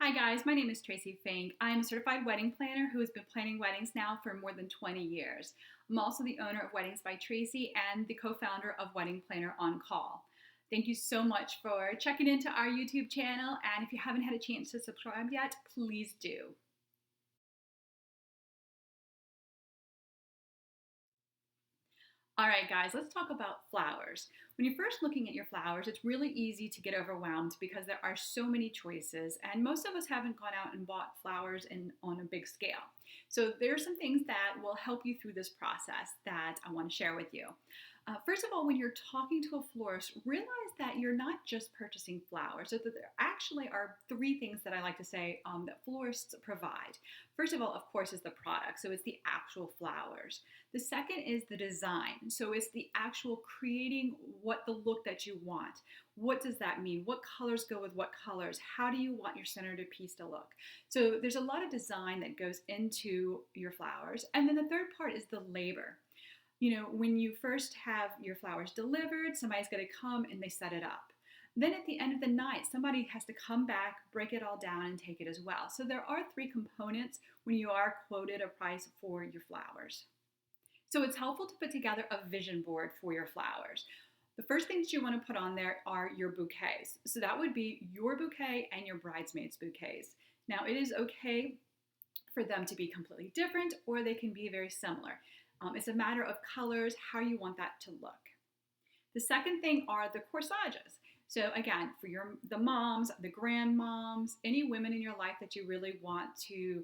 Hi guys, my name is Tracy Fink. I'm a certified wedding planner who has been planning weddings now for more than 20 years. I'm also the owner of Weddings by Tracy and the co-founder of Wedding Planner on Call. Thank you so much for checking into our YouTube channel, and if you haven't had a chance to subscribe yet, please do. All right, guys, let's talk about flowers. When you're first looking at your flowers, it's really easy to get overwhelmed because there are so many choices, and most of us haven't gone out and bought flowers on a big scale. So there are some things that will help you through this process that I want to share with you. First of all, when you're talking to a florist, realize that you're not just purchasing flowers. So that there actually are three things that I like to say that florists provide. First of all, of course, is the product. So it's the actual flowers. The second is the design. So it's the actual creating what the look that you want. What does that mean? What colors go with what colors? How do you want your centerpiece to look? So there's a lot of design that goes into your flowers. And then the third part is the labor. When you first have your flowers delivered, somebody's going to come and they set it up. Then at the end of the night, somebody has to come back, break it all down, and take it as well. So there are three components when you are quoted a price for your flowers. So it's helpful to put together a vision board for your flowers. The first things you want to put on there are your bouquets. So that would be your bouquet and your bridesmaids' bouquets. Now, it is okay for them to be completely different, or they can be very similar. It's a matter of colors, how you want that to look. The second thing are the corsages. So again, for the moms, the grandmoms, any women in your life that you really want to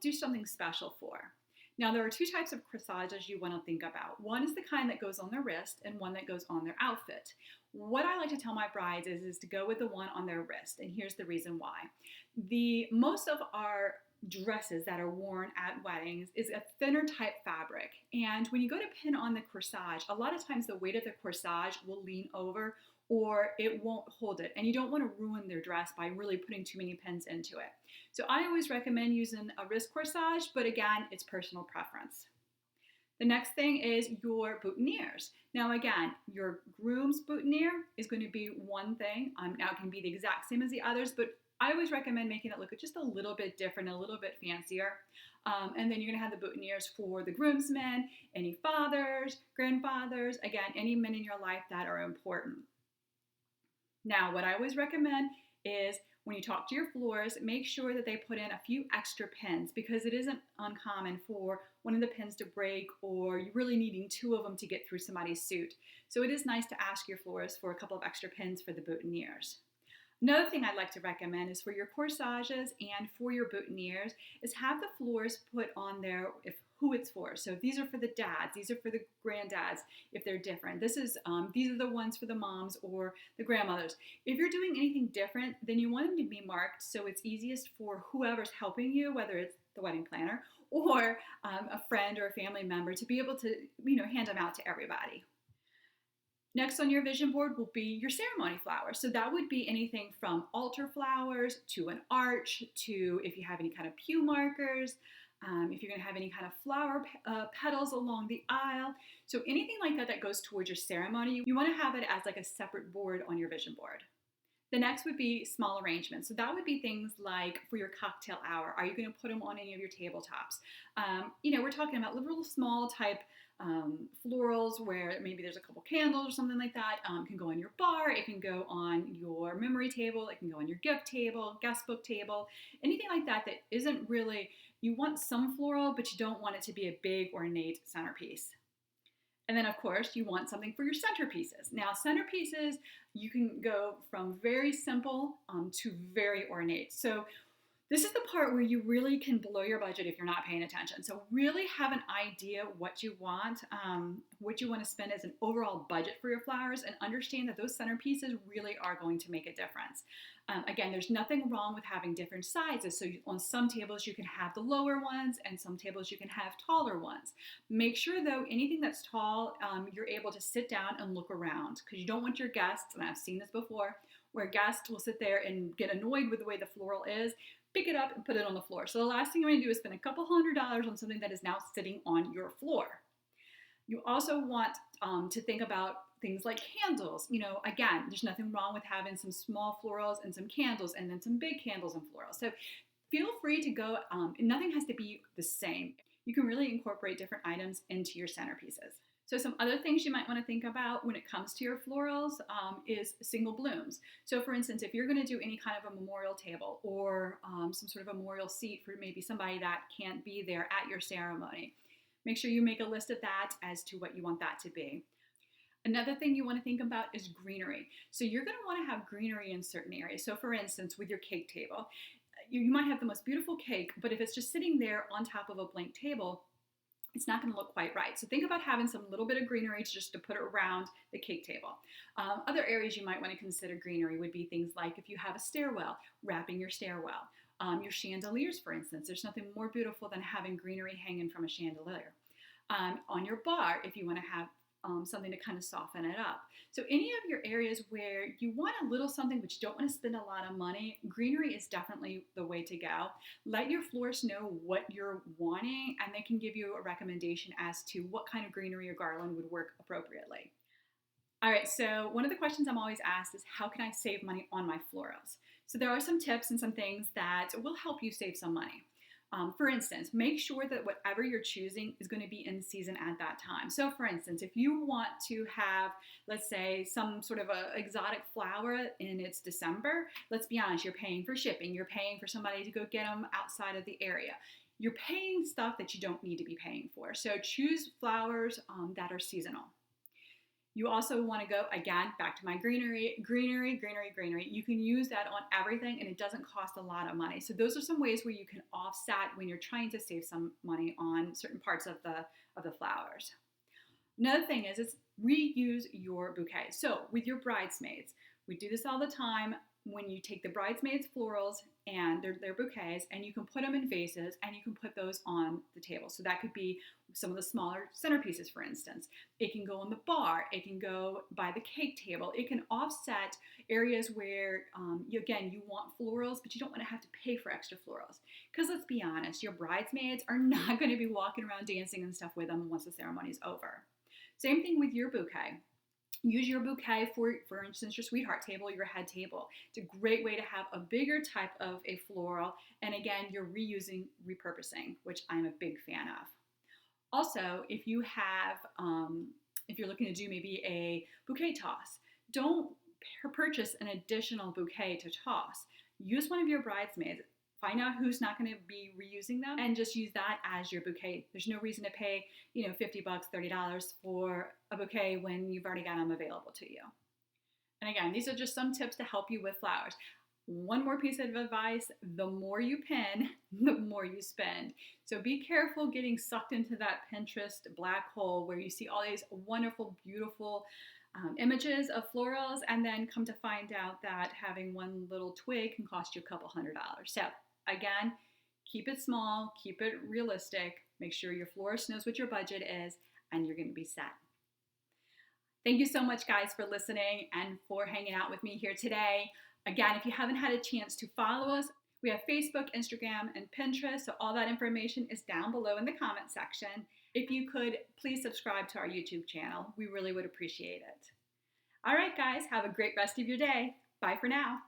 do something special for. Now, there are two types of corsages you want to think about. One is the kind that goes on their wrist and one that goes on their outfit. What I like to tell my brides is to go with the one on their wrist, and here's the reason why. Most of our dresses that are worn at weddings is a thinner type fabric, and when you go to pin on the corsage, a lot of times the weight of the corsage will lean over or it won't hold it, and you don't want to ruin their dress by really putting too many pins into it. So I always recommend using a wrist corsage, but again, it's personal preference. The next thing is your boutonnieres. Now again, your groom's boutonniere is going to be one thing. Now it can be the exact same as the others, but I always recommend making it look just a little bit different, a little bit fancier. And then you're going to have the boutonnieres for the groomsmen, any fathers, grandfathers, again, any men in your life that are important. Now, what I always recommend is when you talk to your florist, make sure that they put in a few extra pins, because it isn't uncommon for one of the pins to break or you really needing two of them to get through somebody's suit. So it is nice to ask your florist for a couple of extra pins for the boutonnieres. Another thing I'd like to recommend is for your corsages and for your boutonnieres is have the florist put on there who it's for. So these are for the dads, these are for the granddads if they're different. These are the ones for the moms or the grandmothers. If you're doing anything different, then you want them to be marked so it's easiest for whoever's helping you, whether it's the wedding planner or a friend or a family member, to be able to hand them out to everybody. Next on your vision board will be your ceremony flowers. So that would be anything from altar flowers to an arch to if you have any kind of pew markers, if you're going to have any kind of flower petals along the aisle. So anything like that that goes towards your ceremony, you want to have it as like a separate board on your vision board. The next would be small arrangements. So that would be things like for your cocktail hour. Are you going to put them on any of your tabletops? We're talking about little small type florals where maybe there's a couple candles or something like that. It can go on your bar, it can go on your memory table, it can go on your gift table, guest book table, anything like that that isn't really, you want some floral, but you don't want it to be a big ornate centerpiece. And then, of course, you want something for your centerpieces. Now, centerpieces, you can go from very simple to very ornate. So this is the part where you really can blow your budget if you're not paying attention. So really have an idea what you want to spend as an overall budget for your flowers, and understand that those centerpieces really are going to make a difference. Again, there's nothing wrong with having different sizes. So on some tables you can have the lower ones, and some tables you can have taller ones. Make sure though, anything that's tall, you're able to sit down and look around, because you don't want your guests, and I've seen this before, where guests will sit there and get annoyed with the way the floral is, pick it up and put it on the floor. So the last thing you want to do is spend a couple $100s on something that is now sitting on your floor. You also want to think about things like candles. Again, there's nothing wrong with having some small florals and some candles and then some big candles and florals. So feel free to go, nothing has to be the same. You can really incorporate different items into your centerpieces. So some other things you might want to think about when it comes to your florals is single blooms. So for instance, if you're going to do any kind of a memorial table or some sort of a memorial seat for maybe somebody that can't be there at your ceremony, make sure you make a list of that as to what you want that to be. Another thing you want to think about is greenery. So you're going to want to have greenery in certain areas. So for instance, with your cake table, you might have the most beautiful cake, but if it's just sitting there on top of a blank table, it's not going to look quite right. So think about having some little bit of greenery just to put it around the cake table. Other areas you might want to consider greenery would be things like if you have a stairwell, wrapping your stairwell. Your chandeliers, for instance, there's nothing more beautiful than having greenery hanging from a chandelier. On your bar, if you want to have something to kind of soften it up. So any of your areas where you want a little something but you don't want to spend a lot of money, greenery is definitely the way to go. Let your florist know what you're wanting and they can give you a recommendation as to what kind of greenery or garland would work appropriately. All right, so one of the questions I'm always asked is how can I save money on my florals? So there are some tips and some things that will help you save some money. For instance, make sure that whatever you're choosing is going to be in season at that time. So for instance, if you want to have, let's say, some sort of a exotic flower and it's December, let's be honest, you're paying for shipping, you're paying for somebody to go get them outside of the area. You're paying stuff that you don't need to be paying for. So choose flowers that are seasonal. You also want to go, again, back to my greenery. You can use that on everything and it doesn't cost a lot of money. So those are some ways where you can offset when you're trying to save some money on certain parts of the flowers. Another thing is reuse your bouquet. So with your bridesmaids, we do this all the time. When you take the bridesmaids' florals and their bouquets and you can put them in vases and you can put those on the table. So that could be some of the smaller centerpieces, for instance. It can go on the bar. It can go by the cake table. It can offset areas where, you want florals, but you don't want to have to pay for extra florals. Because let's be honest, your bridesmaids are not going to be walking around dancing and stuff with them once the ceremony is over. Same thing with your bouquet. Use your bouquet for instance, your sweetheart table, your head table. It's a great way to have a bigger type of a floral. And again, you're reusing, repurposing, which I'm a big fan of. Also, if you have, if you're looking to do maybe a bouquet toss, don't purchase an additional bouquet to toss. Use one of your bridesmaids. Find out who's not going to be reusing them and just use that as your bouquet. There's no reason to pay, $50, $30 for a bouquet when you've already got them available to you. And again, these are just some tips to help you with flowers. One more piece of advice, the more you pin, the more you spend. So be careful getting sucked into that Pinterest black hole where you see all these wonderful, beautiful images of florals and then come to find out that having one little twig can cost you a couple $100. So again, keep it small, keep it realistic, make sure your florist knows what your budget is, and you're going to be set. Thank you so much, guys, for listening and for hanging out with me here today. Again, if you haven't had a chance to follow us, we have Facebook, Instagram, and Pinterest, so all that information is down below in the comment section. If you could, please subscribe to our YouTube channel. We really would appreciate it. All right, guys, have a great rest of your day. Bye for now.